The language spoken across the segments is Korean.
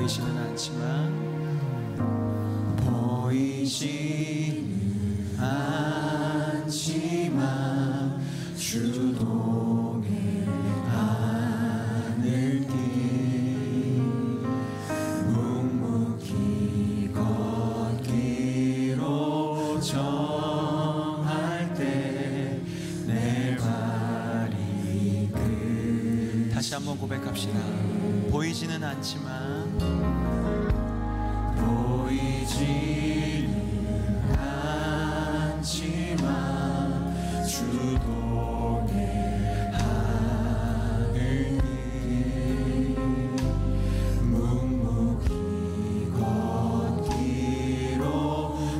보이지는 않지만 주동의 하늘길 묵묵히 걷기로 정할 때 내 발이 다시 한번 고백합시다. 보이지는 않지만 주동의 하늘길 묵묵히 걷기로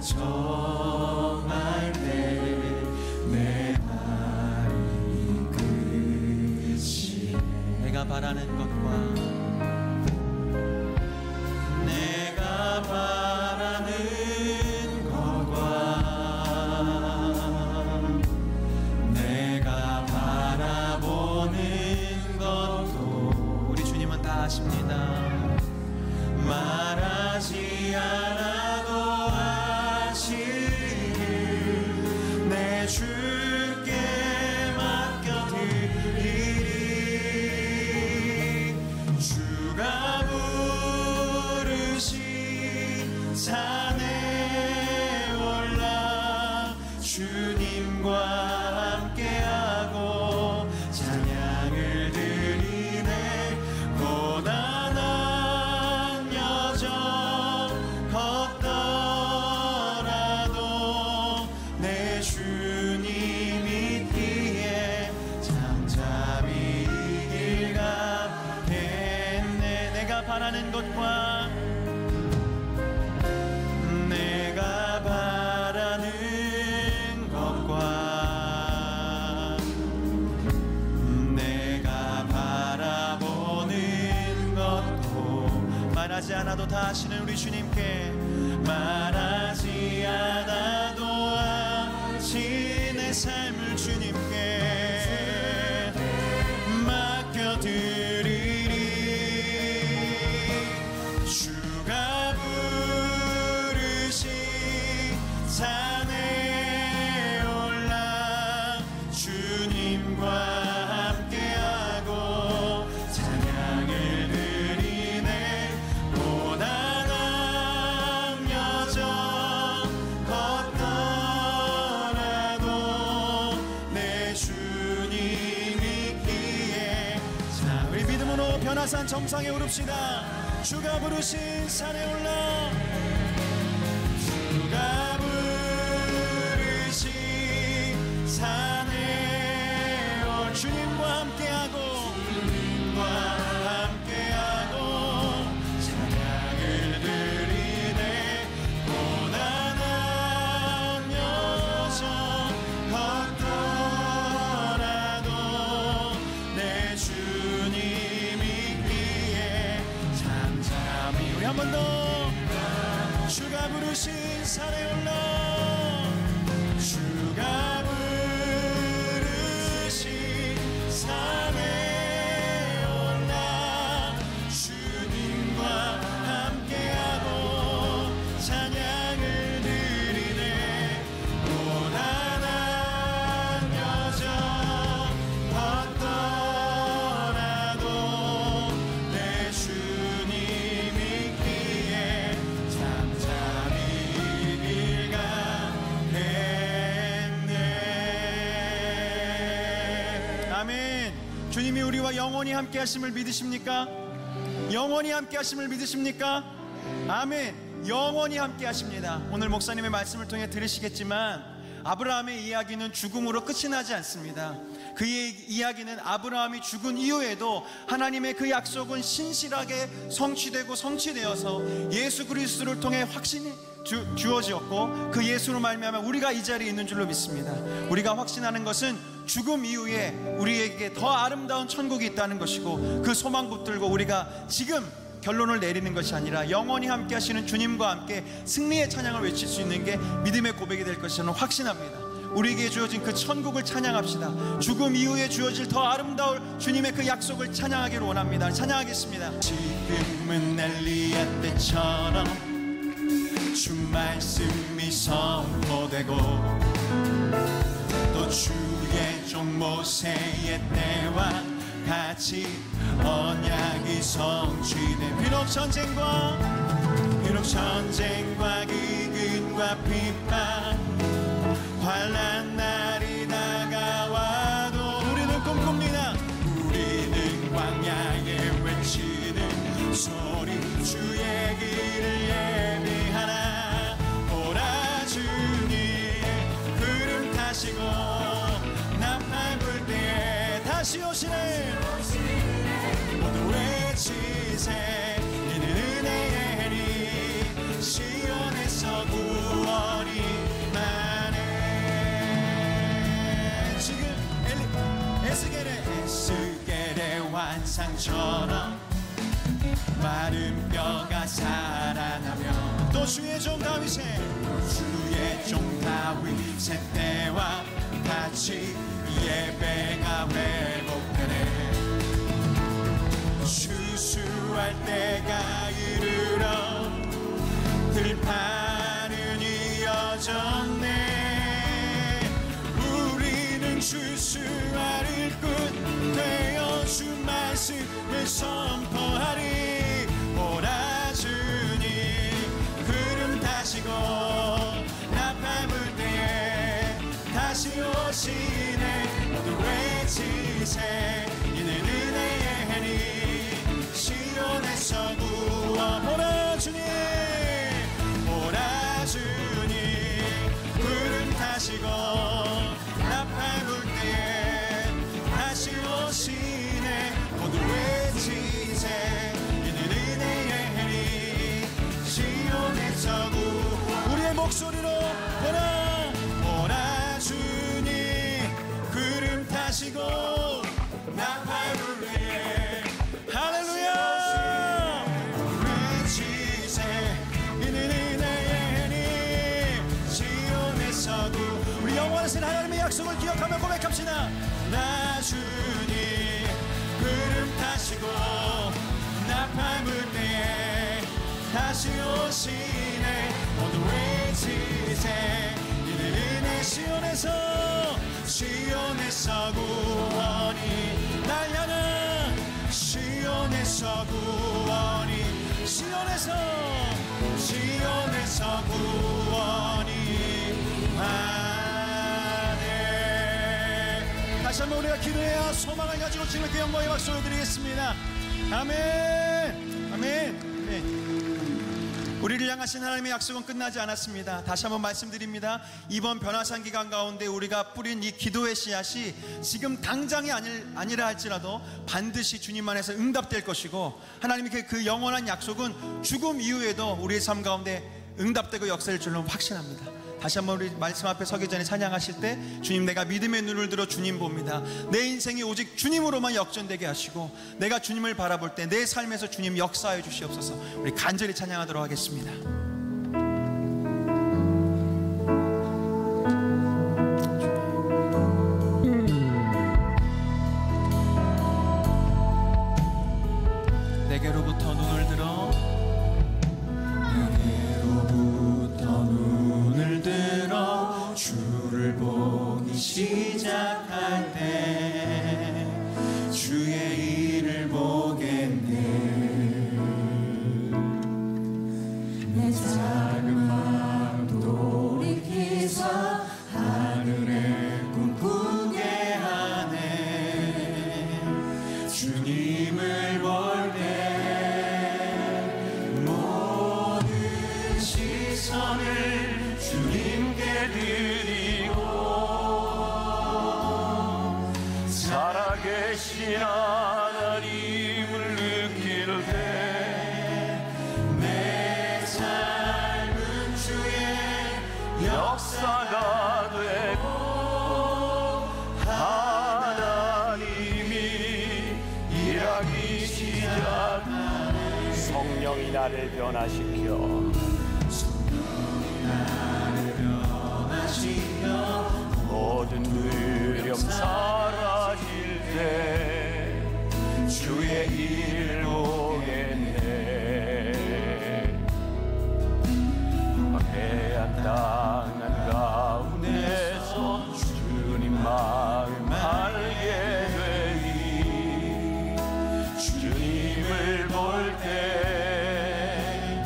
정할 때 내 발이 끝이 내가 바라는 것과 내가 바라는 것과 내가 바라보는 것도 우리 주님은 다 아십니다. 말하지 않아도 아시길 내 주께 맡겨드리리. 주가 부르신 산에 올라 주님과 함께하고 찬양을 드리네. 고단한 여정 걷더라도 내 주님 있기에 잠잠히 이 길 가겠네. 내가 바라는 것과 내가 바라는 것과 내가 바라보는 것도 말하지 않아도 다 아시는 우리 주님께 말하지 않아도 아시 내 삶을 주님께 맡겨드리리. 주가 부르신 산에 올라 주님과 함께하고 찬양을 드리네. 고단한 여정 걷더라도 내 주님 있기에. 자, 우리 믿음으로 변화산 정상에 오릅시다. 주가 부르신 산에 올라 주가 부르신 산에 올 주님과 함께하고 찬양을 드리네. 고단한 여정 걷더라도 내 주님 있기에 잠잠히. 우리 한 번 더. 주가 부르신 산에 올라 주가 부르신 산에 올라 주님과 함께하고 찬양을 드리네. 고단한 여정 걷더라도 내 주님 있기에 잠잠히 길 가겠네. 아멘. 주님이 우리와 영원히 함께 하심을 믿으십니까? 영원히 함께 하심을 믿으십니까? 아멘. 영원히 함께 하십니다. 오늘 목사님의 말씀을 통해 들으시겠지만 아브라함의 이야기는 죽음으로 끝이 나지 않습니다. 그의 이야기는 아브라함이 죽은 이후에도 하나님의 그 약속은 신실하게 성취되고 성취되어서 예수 그리스도를 통해 확신이 주어지었고 그 예수로 말미암아 우리가 이 자리에 있는 줄로 믿습니다. 우리가 확신하는 것은 죽음 이후에 우리에게 더 아름다운 천국이 있다는 것이고 그 소망 붙들고 우리가 지금 결론을 내리는 것이 아니라 영원히 함께 하시는 주님과 함께 승리의 찬양을 외칠 수 있는 게 믿음의 고백이 될 것을 저는 확신합니다. 우리에게 주어진 그 천국을 찬양합시다. 죽음 이후에 주어질 더 아름다울 주님의 그 약속을 찬양하기를 원합니다. 찬양하겠습니다. 지금은 엘리야 때처럼 주 말씀이 선포되고 또 주의 종 모세의 때와 같이 언약이 성취된 비록 전쟁과 기근과 핍박 환난 날이 다가와도 우리는 꿈꿉니다. 우리는 광야에 외치는 소리 주의 길을 예비하나 오라 주님 구름 타시고 나팔 불 때에 다시 오시네 모두 외치세 이는 은혜의 해리 시온에서 구원이 많네. 지금 에스겔의 환상처럼 마른 뼈가 살아나며 또 주의 종 다윗의 때와 같이 예배가 회복되네. 추수할 때가 이르러 들판은 이어졌네. 우리는 추수할 일꾼 되어 주 말씀을 선포하리. 오라 주님 구름 타시고 나팔 불 때에 다시 오시네. 모두 외치세 이는 은혜의 해니 시온에서 구원. 오라 주님 오라 주님 구름 타시고 나팔 불 때에 다시 오시네. 모두 외치세 이는 은혜의 해니 시온에서 구원. 우리의 목소리로 오라 주님 구름 타시고 나팔 불 때에 할렐루야 외치세 이는 은혜의 해니 시온에서 구원. 우리 영원하신 하나님의 약속을 기억하며 고백합시다. 나 주님 구름 타시고 나팔 불 때에 다시 오시네. 모두 외치세 이는 은혜 시온에서 구원이 날 향한 시온에서 구원이 시온에서 구원이 하네. 다시 한번 우리가 기도해야 소망을 가지고 주님께 영광의 박수를 드리겠습니다. 아멘. 아멘. 우리를 향하신 하나님의 약속은 끝나지 않았습니다. 다시 한번 말씀드립니다. 이번 변화산 기간 가운데 우리가 뿌린 이 기도의 씨앗이 지금 당장이 아니라 할지라도 반드시 주님 안에서 응답될 것이고, 하나님의 그 영원한 약속은 죽음 이후에도 우리의 삶 가운데 응답되고 역사일 줄로 확신합니다. 다시 한번 우리 말씀 앞에 서기 전에 찬양하실 때, 주님 내가 믿음의 눈을 들어 주님 봅니다. 내 인생이 오직 주님으로만 역전되게 하시고 내가 주님을 바라볼 때 내 삶에서 주님 역사해 주시옵소서. 우리 간절히 찬양하도록 하겠습니다. 내게로부터 눈을 들어 주를 보기 시작할 때 주의 일을 보겠네. 내 작은 마음 돌이키서 하늘에 꿈꾸게 하네. 주님을 볼 때 모든 시선을 주님께 드리고 살아계신 하나님을 느낄 때 내 삶은 주의 역사가 되고 하나님이 일하기 시작하네. 성령이 나를 변화시켜 두려움 사라질 때 주의 일 보겠네.黑暗땅 가운데서 주님 마음 알게 되리. 주님을 볼 때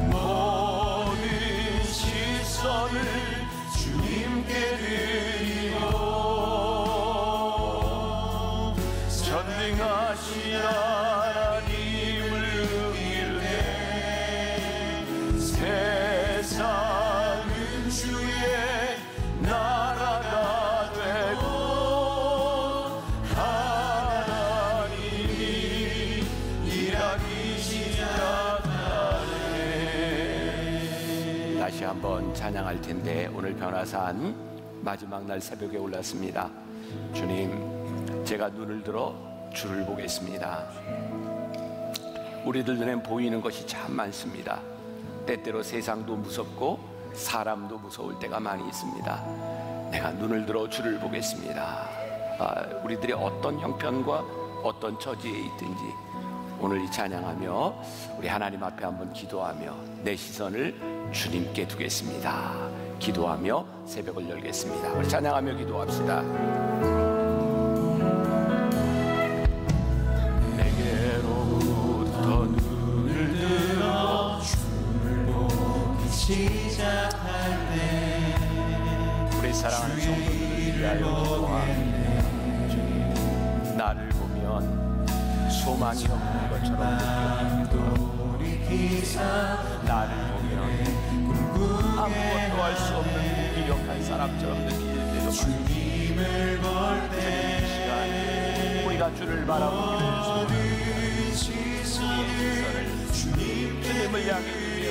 모든 시선을 주님께 드리고 전능하신 하나님을 의길 때 세상은 주의 나라가 되고 하나님이 일하기 시작하네. 다시 한번 찬양할 텐데 오늘 변화산 마지막 날 새벽에 올랐습니다. 주님, 제가 눈을 들어 주를 보겠습니다. 우리들 눈엔 보이는 것이 참 많습니다. 때때로 세상도 무섭고 사람도 무서울 때가 많이 있습니다. 내가 눈을 들어 주를 보겠습니다. 우리들이 어떤 형편과 어떤 처지에 있든지 오늘 이 찬양하며 우리 하나님 앞에 한번 기도하며 내 시선을 주님께 두겠습니다. 기도하며 새벽을 열겠습니다. 우리 찬양하며 기도합시다. 내게로부터 눈을 들어 주를 보기 시작할 때 우리 사랑하는 성도들을 위하여 기도합니다. 나를 보면 소망이 없는 것처럼 느껴지기도 나를 보면 아무것도 할 수 없는 무기력한 사람처럼 느낄 때도 많습니다. 주님, 이 시간 우리가 주를 바라보기를 소원합니다. 주님을 향해 두며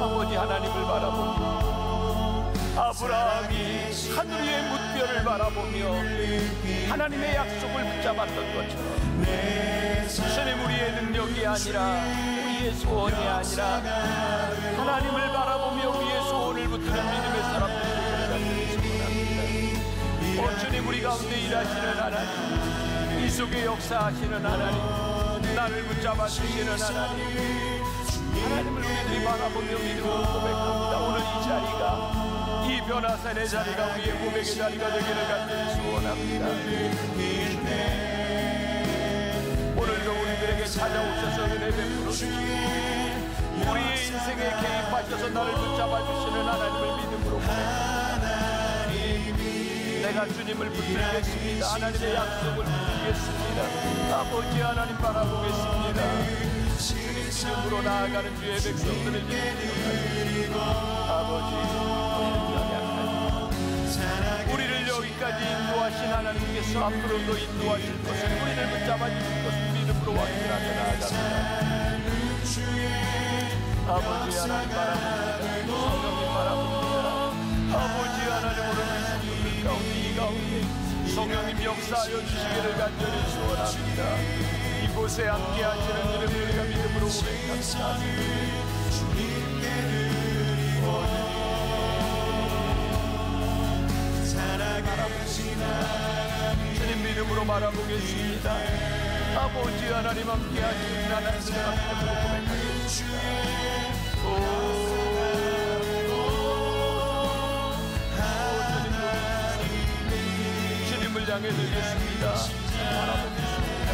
아버지 하나님을 바라보며 아브라함이 하늘 위의 뭇별을 바라보며 하나님의 약속을 붙잡았던 것처럼 주님, 우리의 능력이 아니라 우리의 소원이 아니라 하나님을 바라보며 우리의 소원을 붙드는 믿음의 사람들이 되기를 소원합니다. 주님, 우리 가운데 일하시는 하나님, 이 속에 역사하시는 하나님, 나를 붙잡아 주시는 하나님, 하나님을 우리들이 바라보며 믿음으로 고백합니다. 오늘 이 자리가, 이 변화산의 자리가 우리의 고백의 자리가 되기를 간절히 소원합니다. 오늘도 우리들에게 찾아오셔서 은혜 베풀어 주시고 우리의 인생에 개입하셔서 나를 붙잡아 주시는 하나님을 믿음으로 고백합니다. 내가 주님을 붙들겠습니다. 하나님의 약속을 붙들겠습니다. 아버지 하나님 바라보겠습니다. 주님 이름으로 나아가는 주의 백성들을 인도하시고 아버지, 우리를 여기까지 인도하신 하나님께서 앞으로도 인도하실 것을, 우리를 붙잡아 주실 것을 믿음으로 확신하며 나아갑니다. 아버지 하나님 바라봅니다. 성령님 바라봅니다. 아버지 하나님, 오늘 성령님 가운데 이 가운데 성령님 역사하여 주시기를 간절히 소원합니다. 이곳에 함께 하시는 이름 우리가 믿음으로 고백합니다. 주님 믿음으로 바라보겠습니다. 아버지 하나님 함께 하시는 하나님을 앞으로 고백하겠습니다. 주님을 향해 드리겠습니다. 바라보겠습니다.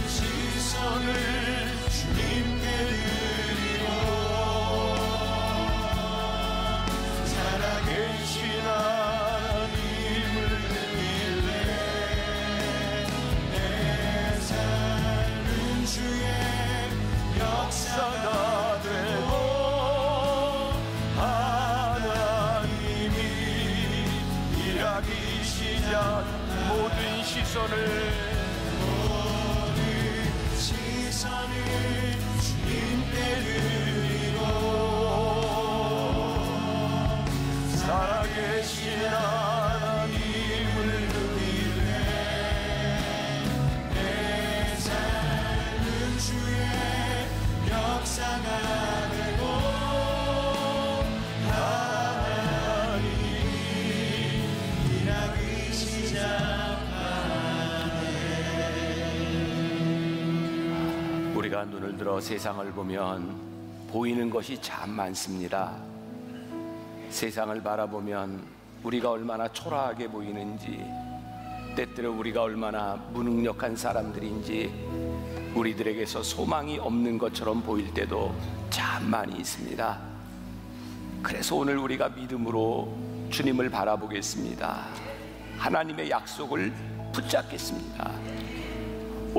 시선을 주님께 드리고 살아계신 하나님을 믿네. 내 삶은 주의 역사가 되고 하나님이 일하기 우리가 눈을 들어 세상을 보면 보이는 것이 참 많습니다. 세상을 바라보면 우리가 얼마나 초라하게 보이는지, 때때로 우리가 얼마나 무능력한 사람들인지 우리들에게서 소망이 없는 것처럼 보일 때도 참 많이 있습니다. 그래서 오늘 우리가 믿음으로 주님을 바라보겠습니다. 하나님의 약속을 붙잡겠습니다.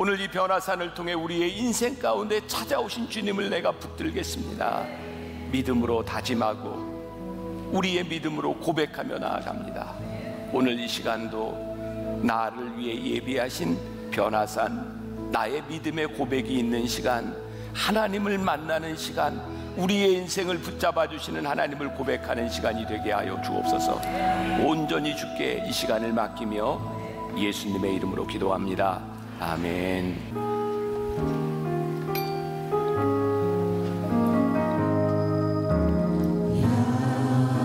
오늘 이 변화산을 통해 우리의 인생 가운데 찾아오신 주님을 내가 붙들겠습니다. 믿음으로 다짐하고 우리의 믿음으로 고백하며 나아갑니다. 오늘 이 시간도 나를 위해 예비하신 변화산, 나의 믿음의 고백이 있는 시간, 하나님을 만나는 시간, 우리의 인생을 붙잡아 주시는 하나님을 고백하는 시간이 되게 하여 주옵소서. 온전히 주께 이 시간을 맡기며 예수님의 이름으로 기도합니다. 아멘.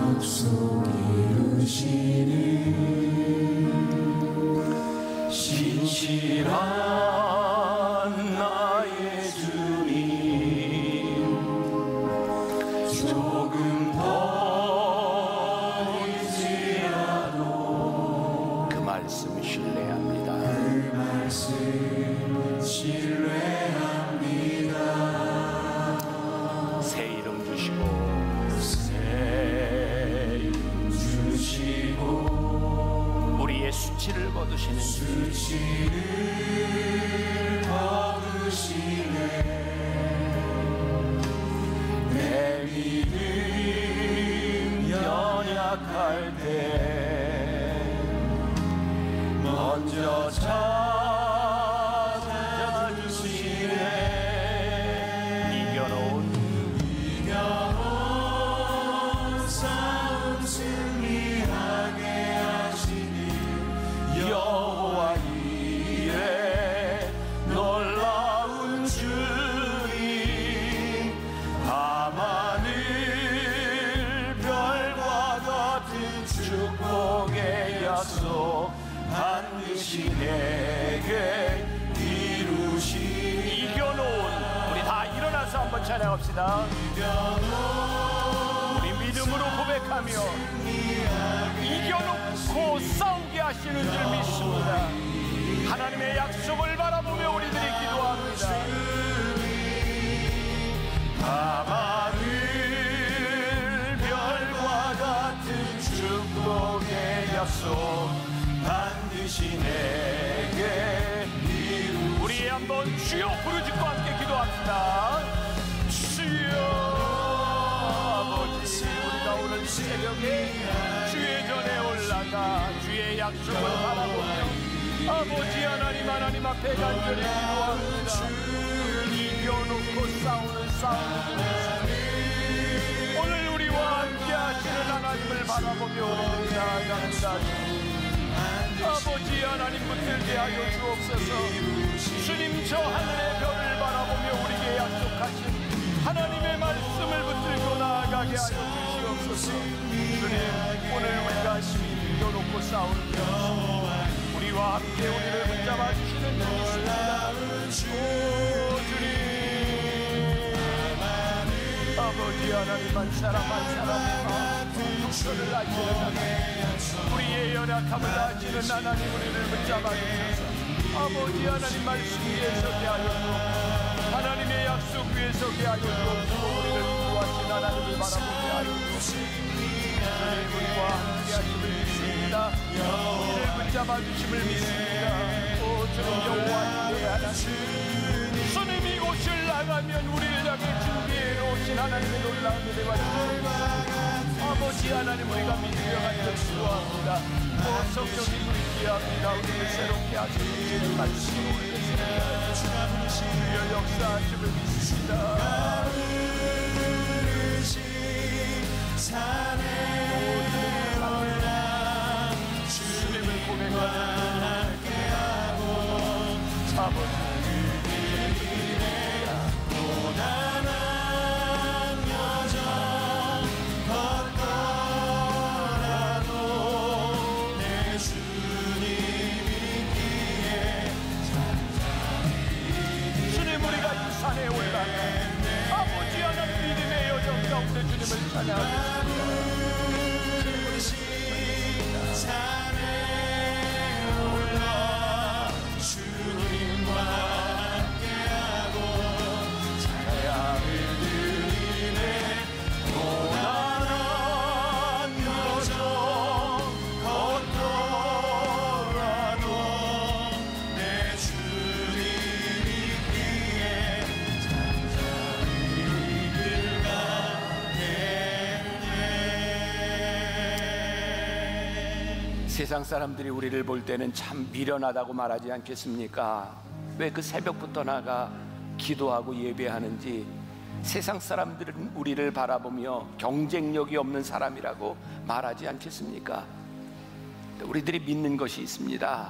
약속 이루시는 신실한 나의 주님, 조금 더 일지라도 그 말씀 신뢰합니다. 그 말씀 신뢰합니다. 새 이름 주시고 새 이름 주시고 우리의 수치를 거두시는 수치를 거두시네. 내 믿음 연약할 때 먼저 찾아주시네. 이겨놓은 싸움 승리하게 하시니 여호와 이레 놀라운 주님, 밤하늘 별과 같은 축복의 약속 반드시 내게 이루시니. 이겨놓은, 우리 다 일어나서 한번 찬양합시다. 우리 믿음으로 고백하며 이겨놓고 싸우게 하시는 줄 믿습니다. 하나님의 약속을 바라보며 우리들이 기도합니다. 밤하늘 별과 같은 축복의 약속 반드시 내게 우리 한번 주여 부르짖고 함께 기도합시다. 주여 아버지, 우리가 오늘 새벽에 주의 전에 올라가 주의 약속을 바라보며 아버지 하나님 앞에 간절히 기도합니다. 이겨놓고 싸우는 싸움을 오늘 우리와 함께 하시는 하나님을 바라보며 우리를 나아갑니다. 아버지 하나님 붙들게 하여 주옵소서. 주님, 저 하늘의 별을 바라보며 우리에게 약속하신 하나님의 말씀을 붙들고 나아가게 하여 주시옵소서. 주님, 오늘 우리가 이겨놓고 싸우는 것, 우리와 함께 우리를 붙잡아 주시는 주님입니다. 오 주님, 아버지 하나님, 한 사람 한 사람의 육체를 아시는 하나님, 우리의 연약함을 아시는 하나님, 우리를 붙잡아 주셔서 아버지 하나님 말씀 위에 서게 하여 주옵소서. 하나님의 약속 위에 서게 하여 주옵소서. 우리를 구하신 하나님을 바라보게 하여 주옵소서. 주님, 우리와 함께 하심을 믿습니다. 우리를 붙잡아 주심을 믿습니다. 오 주님, 여호와 이레 하나님, 주님 이곳을 나가면 우리를 향해 준비해 놓으신 하나님의 놀라운 은혜와 주옵소서. 아버지 하나님, 우리가 믿으려 하여 기도합니다. 오 성령님, 의지합니다. 우리를 새롭게 하시는 주님 말씀으로 우리를 새롭게 하여 주여 역사하심을 믿습니다. 산에 올라 주님을 고백하는 아버지, 고단한 여정 걷더라도 내 주님 있기에 주님, 우리가 이 산에 아버지 하나님 믿음의 여정 가운데 주님을 찬양합니다. 세상 사람들이 우리를 볼 때는 참 미련하다고 말하지 않겠습니까? 왜 그 새벽부터 나가 기도하고 예배하는지. 세상 사람들은 우리를 바라보며 경쟁력이 없는 사람이라고 말하지 않겠습니까? 우리들이 믿는 것이 있습니다.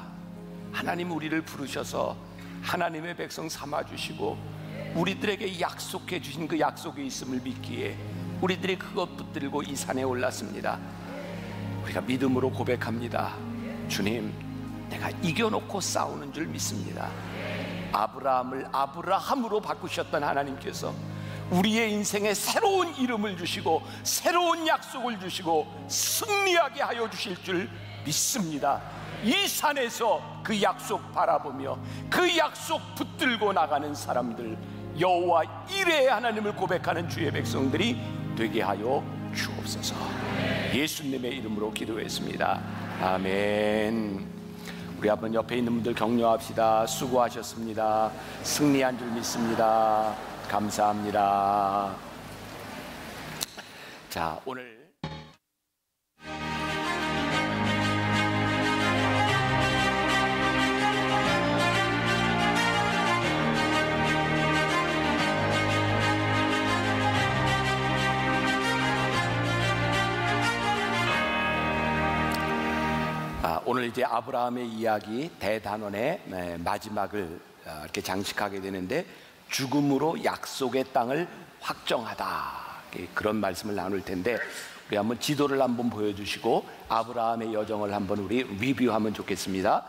하나님 우리를 부르셔서 하나님의 백성 삼아주시고 우리들에게 약속해 주신 그 약속이 있음을 믿기에 우리들이 그것 붙들고 이 산에 올랐습니다. 우리가 믿음으로 고백합니다. 주님, 내가 이겨놓고 싸우는 줄 믿습니다. 아브라함을 아브라함으로 바꾸셨던 하나님께서 우리의 인생에 새로운 이름을 주시고 새로운 약속을 주시고 승리하게 하여 주실 줄 믿습니다. 이 산에서 그 약속 바라보며 그 약속 붙들고 나가는 사람들, 여호와 이레의 하나님을 고백하는 주의 백성들이 되게 하여 주옵소서. 예수님의 이름으로 기도했습니다. 아멘. 우리 한번 옆에 있는 분들 격려합시다. 수고하셨습니다. 승리한 줄 믿습니다. 감사합니다. 자, 오늘 오늘 이제 아브라함의 이야기 대단원의 마지막을 이렇게 장식하게 되는데, 죽음으로 약속의 땅을 확정하다, 그런 말씀을 나눌 텐데, 우리 한번 지도를 한번 보여주시고 아브라함의 여정을 한번 우리 리뷰하면 좋겠습니다.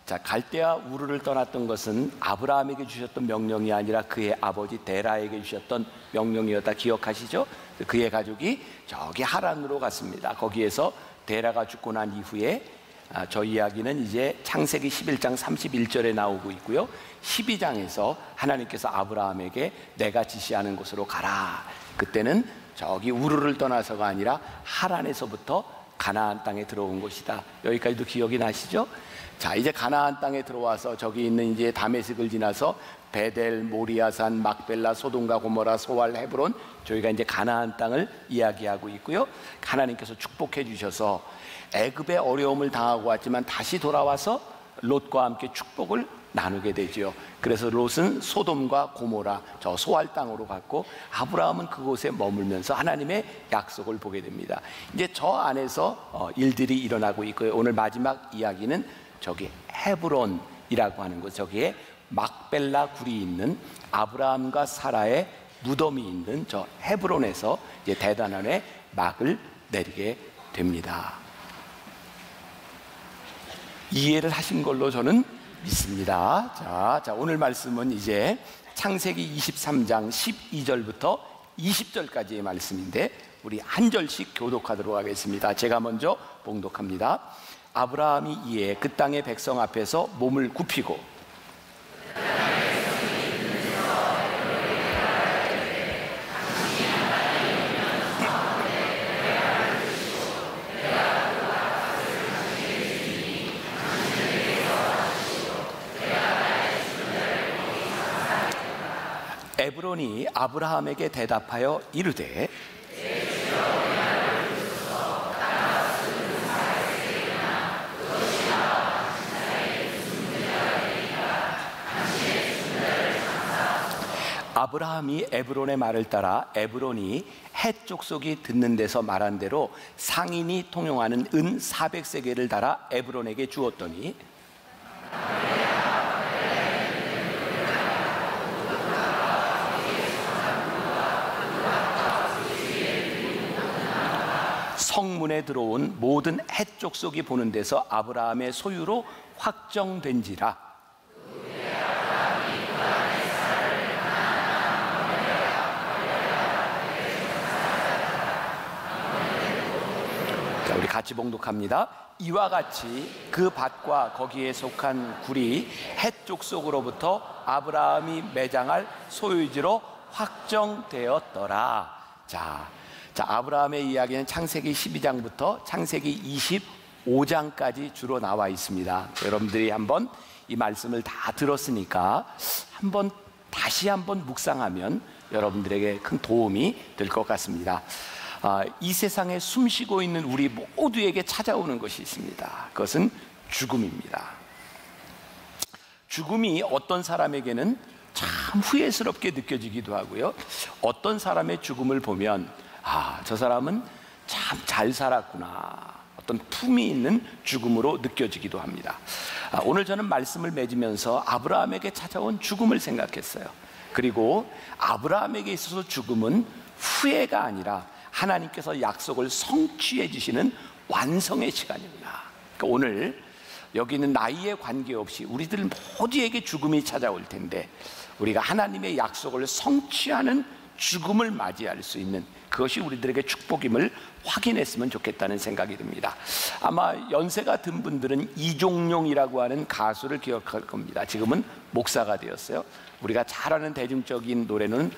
자, 갈대아 우르를 떠났던 것은 아브라함에게 주셨던 명령이 아니라 그의 아버지 데라에게 주셨던 명령이었다. 기억하시죠? 그의 가족이 저기 하란으로 갔습니다. 거기에서 데라가 죽고 난 이후에 저 이야기는 이제 창세기 11장 31절에 나오고 있고요. 12장에서 하나님께서 아브라함에게 내가 지시하는 곳으로 가라. 그때는 저기 우르를 떠나서가 아니라 하란에서부터 가나안 땅에 들어온 곳이다. 여기까지도 기억이 나시죠? 자, 이제 가나안 땅에 들어와서 저기 있는 이제 다메섹을 지나서 베델, 모리아산, 막벨라, 소돔과 고모라, 소알, 헤브론, 저희가 이제 가나안 땅을 이야기하고 있고요. 하나님께서 축복해 주셔서 애굽의 어려움을 당하고 왔지만 다시 돌아와서 롯과 함께 축복을 나누게 되죠. 그래서 롯은 소돔과 고모라, 저 소알 땅으로 갔고 아브라함은 그곳에 머물면서 하나님의 약속을 보게 됩니다. 이제 저 안에서 일들이 일어나고 있고요. 오늘 마지막 이야기는 저기 헤브론이라고 하는 곳, 저기에 막벨라 굴이 있는 아브라함과 사라의 무덤이 있는 저 헤브론에서 이제 대단원의 막을 내리게 됩니다. 이해를 하신 걸로 저는 믿습니다. 자, 오늘 말씀은 이제 창세기 23장 12절부터 20절까지의 말씀인데 우리 한 절씩 교독하도록 하겠습니다. 제가 먼저 봉독합니다. 아브라함이 이에 그 땅의 백성 앞에서 몸을 굽히고 에브론이 아브라함에게 대답하여 이르되 아브라함이 에브론의 말을 따라 에브론이 헷 족속이 듣는 데서 말한 대로 상인이 통용하는 은 400세겔을 달아 에브론에게 주었더니 성문에 들어온 모든 헷 족속이 보는 데서 아브라함의 소유로 확정된지라. 같이 봉독합니다. 이와 같이 그 밭과 거기에 속한 굴이 해쪽 속으로부터 아브라함이 매장할 소유지로 확정되었더라. 자, 아브라함의 이야기는 창세기 12장부터 창세기 25장까지 주로 나와 있습니다. 여러분들이 한번 이 말씀을 다 들었으니까 다시 한번 묵상하면 여러분들에게 큰 도움이 될 것 같습니다. 이 세상에 숨쉬고 있는 우리 모두에게 찾아오는 것이 있습니다. 그것은 죽음입니다. 죽음이 어떤 사람에게는 참 후회스럽게 느껴지기도 하고요, 어떤 사람의 죽음을 보면 저 사람은 참 잘 살았구나, 어떤 품이 있는 죽음으로 느껴지기도 합니다. 오늘 저는 말씀을 맺으면서 아브라함에게 찾아온 죽음을 생각했어요. 그리고 아브라함에게 있어서 죽음은 후회가 아니라 하나님께서 약속을 성취해 주시는 완성의 시간입니다. 그러니까 오늘 여기는 나이에 관계없이 우리들 모두에게 죽음이 찾아올 텐데, 우리가 하나님의 약속을 성취하는 죽음을 맞이할 수 있는 그것이 우리들에게 축복임을 확인했으면 좋겠다는 생각이 듭니다. 아마 연세가 든 분들은 이종용이라고 하는 가수를 기억할 겁니다. 지금은 목사가 되었어요. 우리가 잘 아는 대중적인 노래는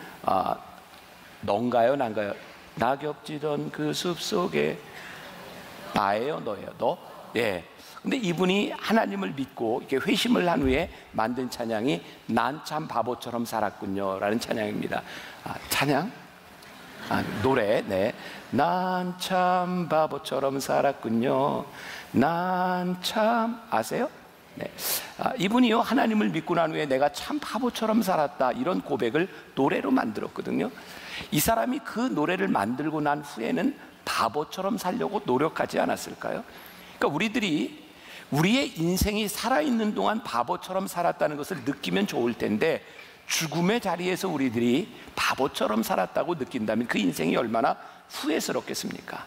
넌가요 난가요? 낙엽지던 그 숲속에 나예요 너예요 너? 예. 근데 이분이 하나님을 믿고 이렇게 회심을 한 후에 만든 찬양이 난 참 바보처럼 살았군요 라는 찬양입니다. 찬양? 노래. 네. 난 참 바보처럼 살았군요. 난 참 아세요? 네. 이분이요, 하나님을 믿고 난 후에 내가 참 바보처럼 살았다, 이런 고백을 노래로 만들었거든요. 이 사람이 그 노래를 만들고 난 후에는 바보처럼 살려고 노력하지 않았을까요? 그러니까 우리들이 우리의 인생이 살아있는 동안 바보처럼 살았다는 것을 느끼면 좋을 텐데, 죽음의 자리에서 우리들이 바보처럼 살았다고 느낀다면 그 인생이 얼마나 후회스럽겠습니까?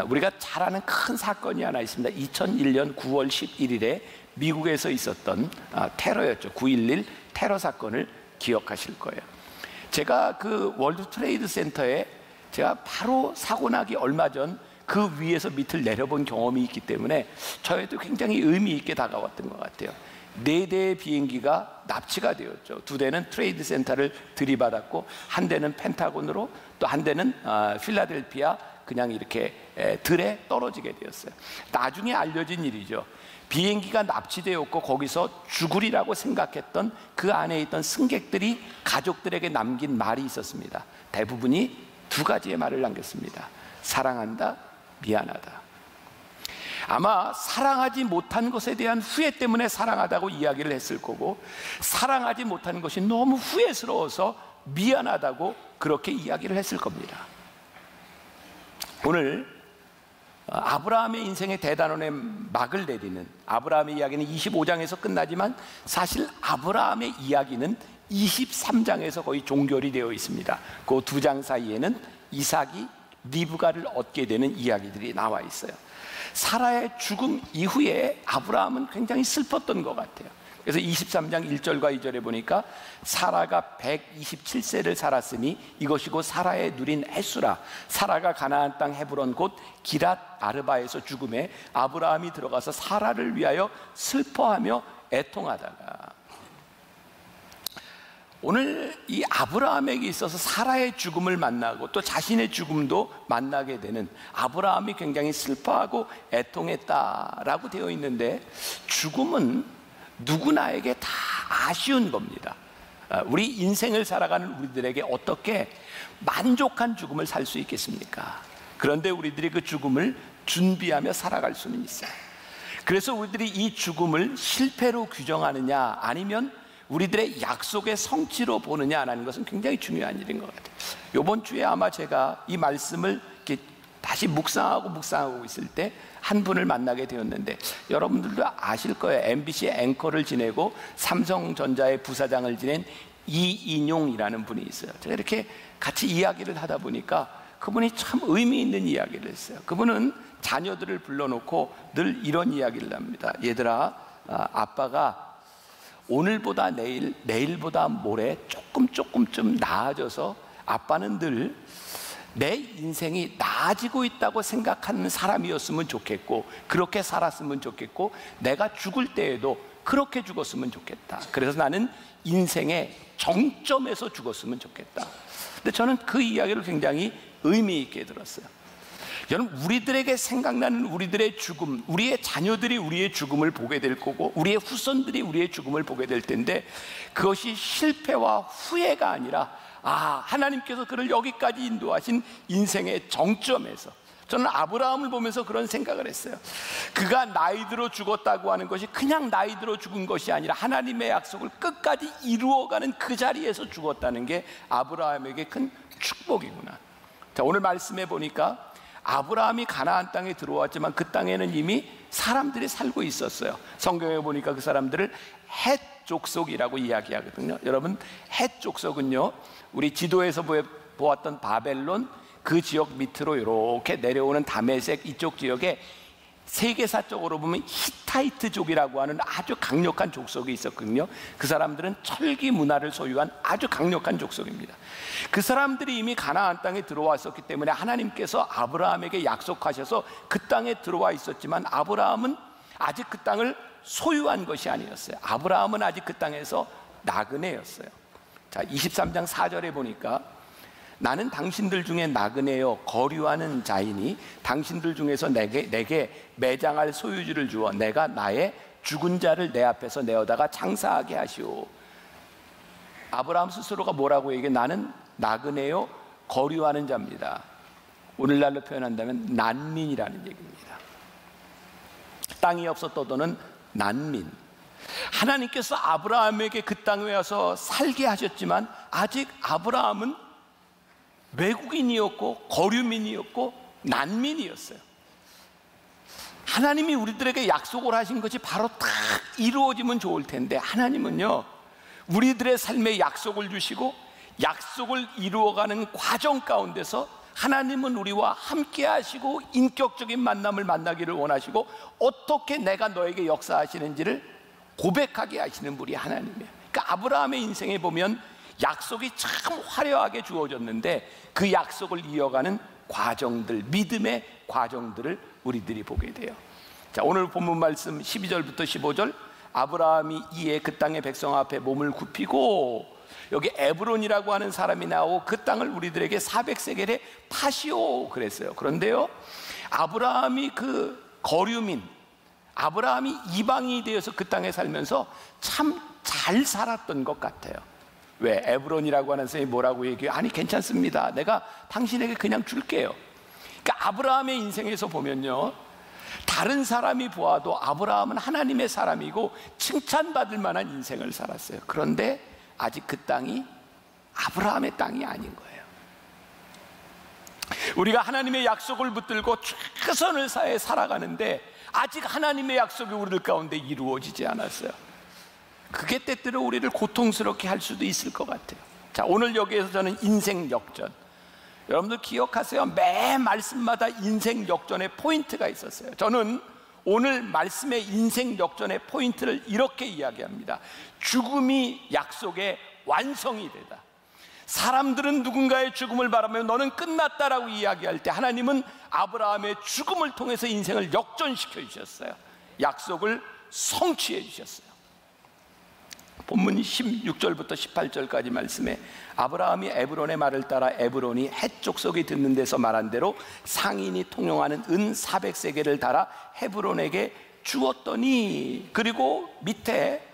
우리가 잘 아는 큰 사건이 하나 있습니다. 2001년 9월 11일에 미국에서 있었던 테러였죠. 9.11 테러 사건을 기억하실 거예요. 제가 그 월드 트레이드 센터에 제가 바로 사고 나기 얼마 전 그 위에서 밑을 내려본 경험이 있기 때문에 저에도 굉장히 의미 있게 다가왔던 것 같아요. 4대의 비행기가 납치가 되었죠. 2대는 트레이드 센터를 들이받았고, 한 대는 펜타곤으로, 또 한 대는 필라델피아 그냥 이렇게 들에 떨어지게 되었어요. 나중에 알려진 일이죠. 비행기가 납치되었고 거기서 죽으리라고 생각했던 그 안에 있던 승객들이 가족들에게 남긴 말이 있었습니다. 대부분이 2가지의 말을 남겼습니다. 사랑한다, 미안하다. 아마 사랑하지 못한 것에 대한 후회 때문에 사랑하다고 이야기를 했을 거고, 사랑하지 못하는 것이 너무 후회스러워서 미안하다고 그렇게 이야기를 했을 겁니다. 오늘 아브라함의 인생의 대단원의 막을 내리는 아브라함의 이야기는 25장에서 끝나지만 사실 아브라함의 이야기는 23장에서 거의 종결이 되어 있습니다. 그 2장 사이에는 이삭이 리브가를 얻게 되는 이야기들이 나와 있어요. 사라의 죽음 이후에 아브라함은 굉장히 슬펐던 것 같아요. 그래서 23장 1절과 2절에 보니까 사라가 127세를 살았으니 이것이 곧 사라의 누린 햇수라. 사라가 가나안 땅 헤브론 곧 기랏 아르바에서 죽음에 아브라함이 들어가서 사라를 위하여 슬퍼하며 애통하다가, 오늘 이 아브라함에게 있어서 사라의 죽음을 만나고 또 자신의 죽음도 만나게 되는, 아브라함이 굉장히 슬퍼하고 애통했다라고 되어 있는데, 죽음은 누구나에게 다 아쉬운 겁니다. 우리 인생을 살아가는 우리들에게 어떻게 만족한 죽음을 살 수 있겠습니까? 그런데 우리들이 그 죽음을 준비하며 살아갈 수는 있어요. 그래서 우리들이 이 죽음을 실패로 규정하느냐 아니면 우리들의 약속의 성취로 보느냐라는 것은 굉장히 중요한 일인 것 같아요. 이번 주에 아마 제가 이 말씀을 이렇게 다시 묵상하고 있을 때 한 분을 만나게 되었는데, 여러분들도 아실 거예요. MBC 앵커를 지내고 삼성전자의 부사장을 지낸 이인용이라는 분이 있어요. 제가 이렇게 같이 이야기를 하다 보니까 그분이 참 의미 있는 이야기를 했어요. 그분은 자녀들을 불러놓고 늘 이런 이야기를 합니다. 얘들아, 아빠가 오늘보다 내일보다 모레 조금 나아져서 아빠는 늘 내 인생이 나아지고 있다고 생각하는 사람이었으면 좋겠고, 그렇게 살았으면 좋겠고, 내가 죽을 때에도 그렇게 죽었으면 좋겠다. 그래서 나는 인생의 정점에서 죽었으면 좋겠다. 근데 저는 그 이야기를 굉장히 의미 있게 들었어요. 여러분, 우리들에게 생각나는 우리들의 죽음, 우리의 자녀들이 우리의 죽음을 보게 될 거고, 우리의 후손들이 우리의 죽음을 보게 될 텐데, 그것이 실패와 후회가 아니라 하나님께서 그를 여기까지 인도하신 인생의 정점에서, 저는 아브라함을 보면서 그런 생각을 했어요. 그가 나이 들어 죽었다고 하는 것이 그냥 나이 들어 죽은 것이 아니라 하나님의 약속을 끝까지 이루어가는 그 자리에서 죽었다는 게 아브라함에게 큰 축복이구나. 자, 오늘 말씀해 보니까 아브라함이 가나안 땅에 들어왔지만 그 땅에는 이미 사람들이 살고 있었어요. 성경에 보니까 그 사람들을 헷 족속이라고 이야기하거든요. 여러분, 헷 족속은요, 우리 지도에서 보았던 바벨론 그 지역 밑으로 이렇게 내려오는 다메섹 이쪽 지역에 세계사적으로 보면 히타이트족이라고 하는 아주 강력한 족속이 있었거든요. 그 사람들은 철기 문화를 소유한 아주 강력한 족속입니다. 그 사람들이 이미 가나안 땅에 들어왔었기 때문에 하나님께서 아브라함에게 약속하셔서 그 땅에 들어와 있었지만, 아브라함은 아직 그 땅을 소유한 것이 아니었어요. 아브라함은 아직 그 땅에서 나그네였어요. 자, 23장 4절에 보니까 나는 당신들 중에 나그네여 거류하는 자이니 당신들 중에서 내게 매장할 소유지를 주어 내가 나의 죽은 자를 내 앞에서 내어다가 장사하게 하시오. 아브라함 스스로가 뭐라고 얘기해? 나는 나그네여 거류하는 자입니다. 오늘날로 표현한다면 난민이라는 얘기입니다. 땅이 없어 떠도는 난민. 하나님께서 아브라함에게 그 땅에 와서 살게 하셨지만 아직 아브라함은 외국인이었고 거류민이었고 난민이었어요. 하나님이 우리들에게 약속을 하신 것이 바로 딱 이루어지면 좋을 텐데, 하나님은요, 우리들의 삶에 약속을 주시고 약속을 이루어가는 과정 가운데서 하나님은 우리와 함께 하시고 인격적인 만남을 만나기를 원하시고 어떻게 내가 너에게 역사하시는지를 고백하게 하시는 분이 하나님이에요. 그러니까 아브라함의 인생에 보면 약속이 참 화려하게 주어졌는데 그 약속을 이어가는 과정들, 믿음의 과정들을 우리들이 보게 돼요. 자, 오늘 본문 말씀 12절부터 15절, 아브라함이 이에 그 땅의 백성 앞에 몸을 굽히고, 여기 에브론이라고 하는 사람이 나오고 그 땅을 우리들에게 400세겔에 파시오 그랬어요. 그런데요, 아브라함이 그 거류민, 아브라함이 이방인이 되어서 그 땅에 살면서 참 잘 살았던 것 같아요. 왜? 에브론이라고 하는 사람이 뭐라고 얘기해요? 아니, 괜찮습니다, 내가 당신에게 그냥 줄게요. 그러니까 아브라함의 인생에서 보면요, 다른 사람이 보아도 아브라함은 하나님의 사람이고 칭찬받을 만한 인생을 살았어요. 그런데 아직 그 땅이 아브라함의 땅이 아닌 거예요. 우리가 하나님의 약속을 붙들고 최선을 다해 살아가는데 아직 하나님의 약속이 우리들 가운데 이루어지지 않았어요. 그게 때때로 우리를 고통스럽게 할 수도 있을 것 같아요. 자, 오늘 여기에서 저는 인생 역전, 여러분들 기억하세요. 매 말씀마다 인생 역전의 포인트가 있었어요. 저는 오늘 말씀의 인생 역전의 포인트를 이렇게 이야기합니다. 죽음이 약속의 완성이 되다. 사람들은 누군가의 죽음을 바라며 너는 끝났다라고 이야기할 때, 하나님은 아브라함의 죽음을 통해서 인생을 역전시켜 주셨어요. 약속을 성취해 주셨어요. 본문 16절부터 18절까지 말씀에 아브라함이 에브론의 말을 따라 에브론이 헷 족속이 듣는 데서 말한 대로 상인이 통용하는 은 400세겔을 달아 헤브론에게 주었더니, 그리고 밑에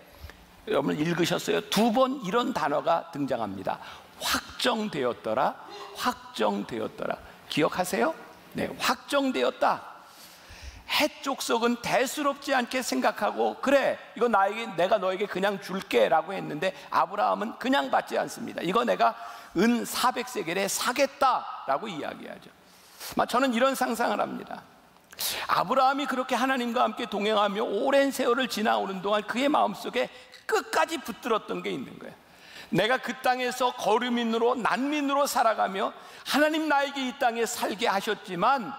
여러분 읽으셨어요? 2번 이런 단어가 등장합니다. 확정되었더라, 확정되었더라. 기억하세요? 네, 확정되었다. 헷 족속은 대수롭지 않게 생각하고, 그래, 이거 내가 너에게 그냥 줄게 라고 했는데 아브라함은 그냥 받지 않습니다. 이거 내가 은 400세겔에 사겠다 라고 이야기하죠. 저는 이런 상상을 합니다. 아브라함이 그렇게 하나님과 함께 동행하며 오랜 세월을 지나오는 동안 그의 마음속에 끝까지 붙들었던 게 있는 거예요. 내가 그 땅에서 거류민으로, 난민으로 살아가며 하나님 나에게 이 땅에 살게 하셨지만